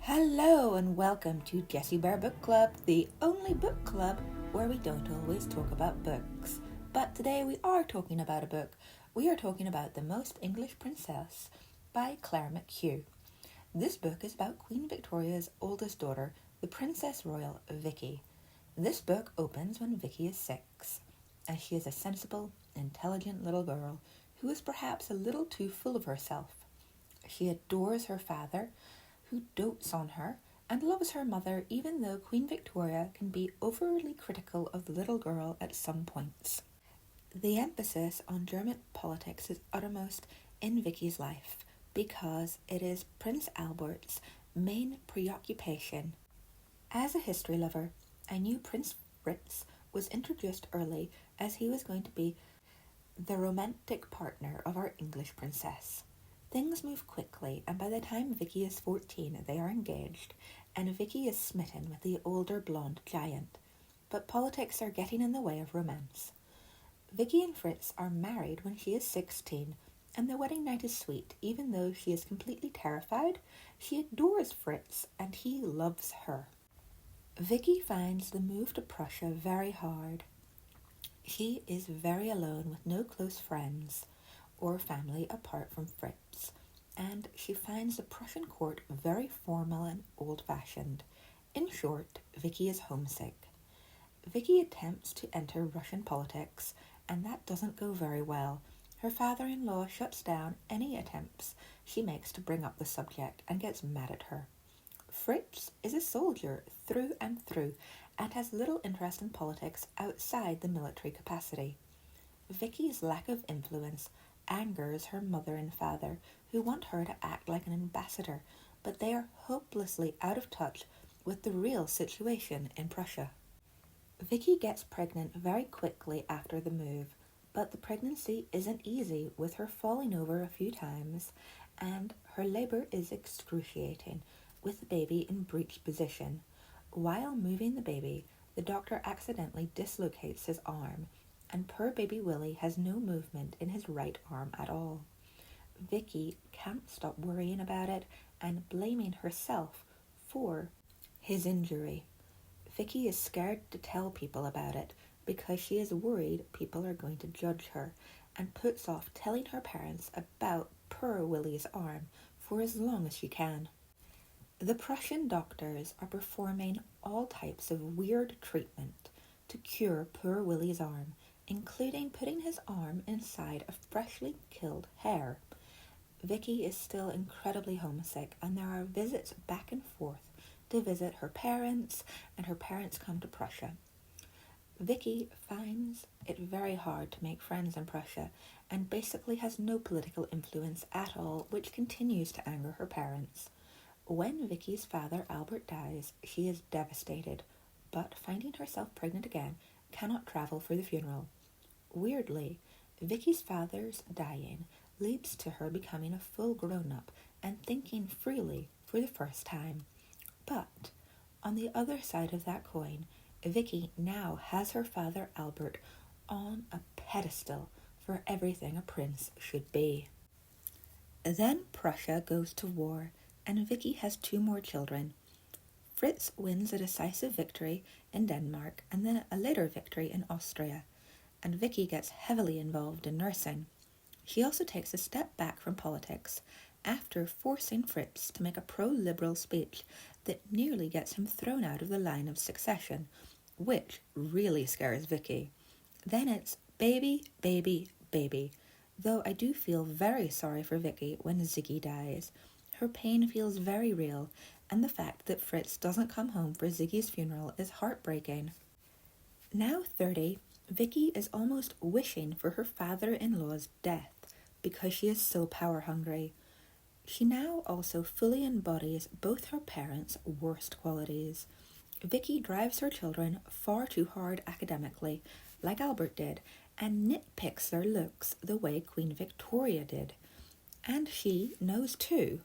Hello and welcome to Jessie Bear Book Club, the only book club where we don't always talk about books. But today we are talking about a book. We are talking about The Most English Princess by Clair McHugh. This book is about Queen Victoria's oldest daughter, the Princess Royal Vicki. This book opens when Vicki is 6, and she is a sensible, intelligent little girl who is perhaps a little too full of herself. She adores her father, who dotes on her and loves her mother, even though Queen Victoria can be overly critical of the little girl at some points. The emphasis on German politics is uttermost in Vicky's life because it is Prince Albert's main preoccupation. As a history lover, I knew Prince Fritz was introduced early as he was going to be the romantic partner of our English princess. Things move quickly, and by the time Vicki is 14, they are engaged, and Vicki is smitten with the older blonde giant. But politics are getting in the way of romance. Vicki and Fritz are married when she is 16, and the wedding night is sweet. Even though she is completely terrified, she adores Fritz, and he loves her. Vicki finds the move to Prussia very hard. She is very alone with no close friends or family apart from Fritz, and she finds the Prussian court very formal and old-fashioned. In short, Vicki is homesick. Vicki attempts to enter Russian politics, and that doesn't go very well. Her father-in-law shuts down any attempts she makes to bring up the subject and gets mad at her. Fritz is a soldier through and through and has little interest in politics outside the military capacity. Vicki's lack of influence angers her mother and father, who want her to act like an ambassador, but they are hopelessly out of touch with the real situation in Prussia. Vicki gets pregnant very quickly after the move, but the pregnancy isn't easy, with her falling over a few times, and her labor is excruciating, with the baby in breech position. While moving the baby, the doctor accidentally dislocates his arm, and poor baby Willie has no movement in his right arm at all. Vicki can't stop worrying about it and blaming herself for his injury. Vicki is scared to tell people about it because she is worried people are going to judge her, and puts off telling her parents about poor Willie's arm for as long as she can. The Prussian doctors are performing all types of weird treatment to cure poor Willie's arm, including putting his arm inside a freshly killed hare. Vicki is still incredibly homesick, and there are visits back and forth to visit her parents, and her parents come to Prussia. Vicki finds it very hard to make friends in Prussia, and basically has no political influence at all, which continues to anger her parents. When Vicki's father Albert dies, she is devastated, but finding herself pregnant again, cannot travel for the funeral. Weirdly, Vicki's father's dying leads to her becoming a full grown-up and thinking freely for the first time. But on the other side of that coin, Vicki now has her father Albert on a pedestal for everything a prince should be. Then Prussia goes to war, and Vicki has 2 more children. Fritz wins a decisive victory in Denmark and then a later victory in Austria, and Vicki gets heavily involved in nursing. She also takes a step back from politics after forcing Fritz to make a pro-liberal speech that nearly gets him thrown out of the line of succession, which really scares Vicki. Then it's baby, baby, baby, though I do feel very sorry for Vicki when Ziggy dies. Her pain feels very real, and the fact that Fritz doesn't come home for Ziggy's funeral is heartbreaking. Now 30, Vicki is almost wishing for her father-in-law's death because she is so power-hungry. She now also fully embodies both her parents' worst qualities. Vicki drives her children far too hard academically, like Albert did, and nitpicks their looks the way Queen Victoria did. And she knows too.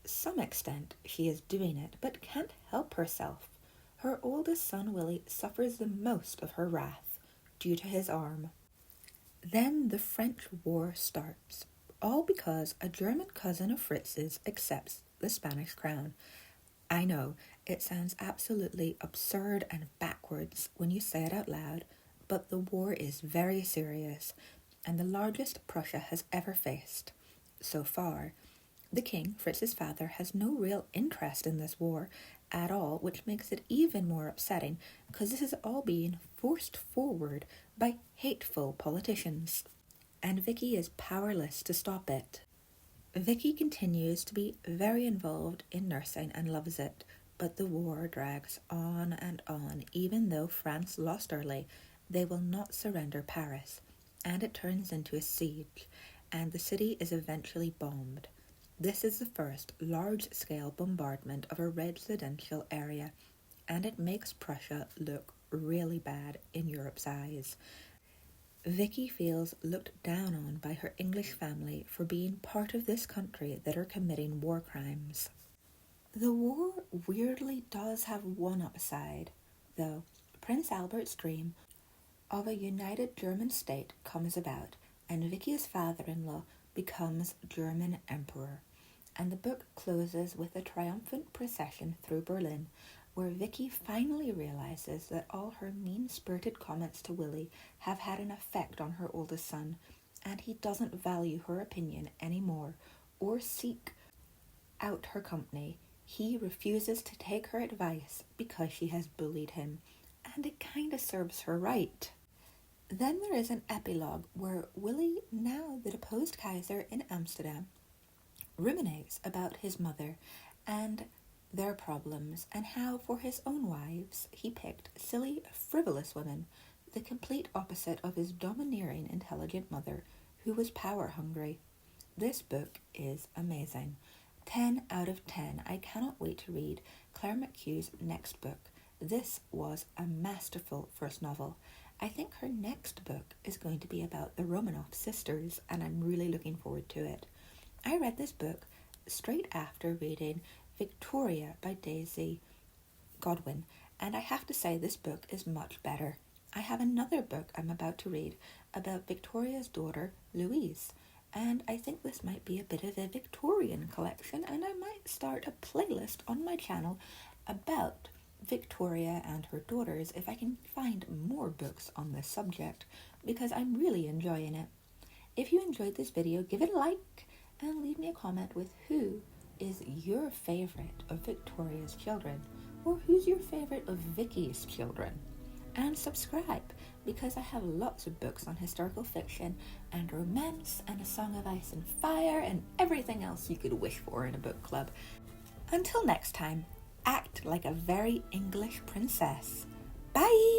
To some extent, she is doing it, but can't help herself. Her oldest son, Willie, suffers the most of her wrath due to his arm. Then the French War starts, all because a German cousin of Fritz's accepts the Spanish crown, I know, it sounds absolutely absurd and backwards when you say it out loud, but the war is very serious and the largest Prussia has ever faced. So far, the king, Fritz's father, has no real interest in this war at all, which makes it even more upsetting because this is all being forced forward by hateful politicians. And Vicki is powerless to stop it. Vicki continues to be very involved in nursing and loves it, but the war drags on and on. Even though France lost early, they will not surrender Paris, and it turns into a siege, and the city is eventually bombed. This is the first large-scale bombardment of a residential area, and it makes Prussia look really bad in Europe's eyes. Vicki feels looked down on by her English family for being part of this country that are committing war crimes. The war weirdly does have one upside, though. Prince Albert's dream of a united German state comes about, and Vicki's father-in-law becomes German emperor. And the book closes with a triumphant procession through Berlin, where Vicki finally realizes that all her mean-spirited comments to Willie have had an effect on her oldest son, and he doesn't value her opinion anymore or seek out her company. He refuses to take her advice because she has bullied him, and it kinda serves her right. Then there is an epilogue where Willie, now the deposed Kaiser in Amsterdam, ruminates about his mother and their problems, and how for his own wives he picked silly, frivolous women, the complete opposite of his domineering, intelligent mother, who was power-hungry. This book is amazing. 10 out of 10. I cannot wait to read Clair McHugh's next book. This was a masterful first novel. I think her next book is going to be about the Romanov sisters, and I'm really looking forward to it. I read this book straight after reading Victoria by Daisy Godwin, and I have to say this book is much better. I have another book I'm about to read about Victoria's daughter, Louise, and I think this might be a bit of a Victorian collection, and I might start a playlist on my channel about Victoria and her daughters if I can find more books on this subject, because I'm really enjoying it. If you enjoyed this video, give it a like and leave me a comment with who is your favorite of Victoria's children, or who's your favorite of Vicki's children. And subscribe, because I have lots of books on historical fiction and romance and A Song of Ice and Fire and everything else you could wish for in a book club. Until next time, act like a very English princess. Bye!